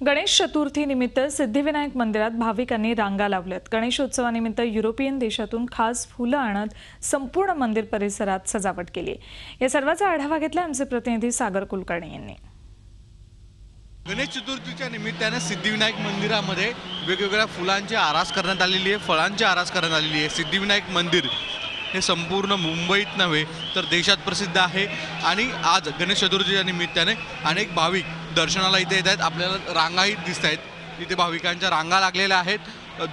गणेश चतुर्थी निमित्त सिद्धिविनायक मंदिरात भाविकांनी रांगा लावल्यात। गणेशोत्सवानिमित्त युरोपियन देशातून खास फुलं आणत संपूर्ण मंदिर परिसरात सजावट केली। या सर्वाचा आढावा घेतला आमचे प्रतिनिधी सागर कुलकर्णी यांनी। गणेश चतुर्थीच्या निमित्ताने सिद्धिविनायक मंदिरामध्ये वेगवेगळ्या फुलांची आरास करण्यात आलेली आहे, फळांची आरास करण्यात आलेली आहे। सिद्धिविनायक मंदिर हे संपूर्ण मुंबईत नव्हे तर देशात प्रसिद्ध आहे आणि आज गणेश चतुर्थीच्या निमित्ताने अनेक भाविक दर्शनाला इथे येत आहेत। आपल्याला रांगाही दिसत आहेत, इथे भाविकांच्या रांगा लागलेल्या आहेत।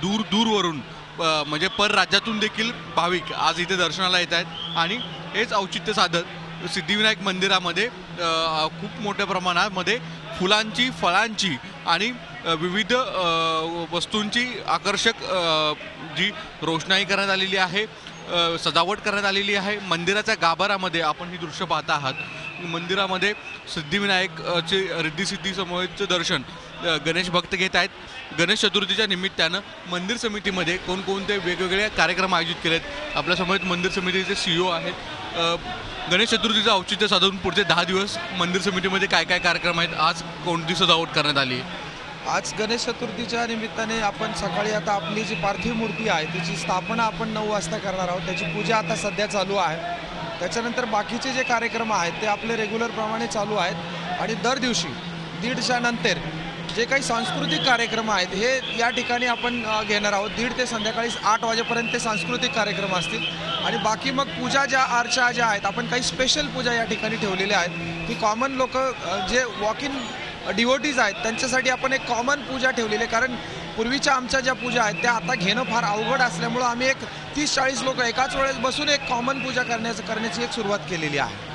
दूर दूरवरून म्हणजे परराज्यातून देखील भाविक आज इथे दर्शनाला येत आहेत आणि हेच औचित्य साधत सिद्धिविनायक मंदिरामध्ये खूप मोठ्या प्रमाणामध्ये फुलांची, फळांची आणि विविध वस्तूंची आकर्षक जी रोषणाई करण्यात आलेली आहे, सजावट करण्यात आलेली आहे। मंदिराच्या गाभाऱ्यामध्ये आपण ही दृश्य पाहता आहात। मंदिरामध्ये सिद्धिविनायकचे रिद्धिसिद्धी समूहाचे दर्शन गणेश भक्त घेत आहेत। गणेश चतुर्थीच्या निमित्तानं मंदिर समितीमध्ये कोणकोणते वेगवेगळे कार्यक्रम आयोजित केलेत आपल्यासमोर मंदिर समितीचे CEO आहेत। गणेश चतुर्थीचं औचित्य साधून पुढचे 10 दिवस मंदिर समितीमध्ये काय काय कार्यक्रम आहेत, आज कोणती सजावट करण्यात आली? आज गणेश चतुर्थीच्या निमित्ताने आपण सकाळी आता आपली जी पार्थिव मूर्ती आहे त्याची स्थापना आपण 9 वाजता करणार आहोत। त्याची पूजा आता सध्या चालू आहे। त्याच्यानंतर बाकीचे जे कार्यक्रम आहेत ते आपले रेग्युलर प्रमाणे चालू आहेत आणि दर दिवशी 1:30च्या नंतर जे काही सांस्कृतिक कार्यक्रम आहेत हे या ठिकाणी आपण घेणार आहोत। 1:30 ते संध्याकाळी 8 वाजेपर्यंत ते सांस्कृतिक कार्यक्रम असतील आणि बाकी मग पूजा ज्या अर्चा ज्या आहेत आपण काही स्पेशल पूजा या ठिकाणी ठेवलेल्या आहेत की कॉमन लोक जे वॉक इन डिवोटीज आहेत त्यांच्यासाठी आपण एक कॉमन पूजा ठेवलेली आहे। कारण पूर्वीच्या आमच्या ज्या पूजा आहेत त्या आता घेणं फार अवघड असल्यामुळं आम्ही एक 30-40 लोक एकाच वेळेस बसून एक कॉमन पूजा करण्याची एक सुरुवात केलेली आहे।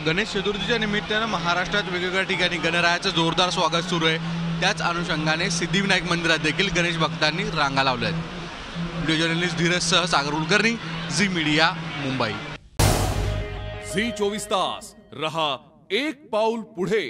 गणेश चतुर्थीच्या निमित्तानं महाराष्ट्रात वेगवेगळ्या ठिकाणी गणरायाचं जोरदार स्वागत सुरू आहे। त्याच अनुषंगाने सिद्धिविनायक मंदिरात देखील गणेश भक्तांनी रांगा लावल्या आहेत। व्हिडिओ जर्नलिस्ट धीरजसह Sagar Kulkarni, Zee media, Mumbai. Zee 24 तास रहा एक पाऊल पुढे।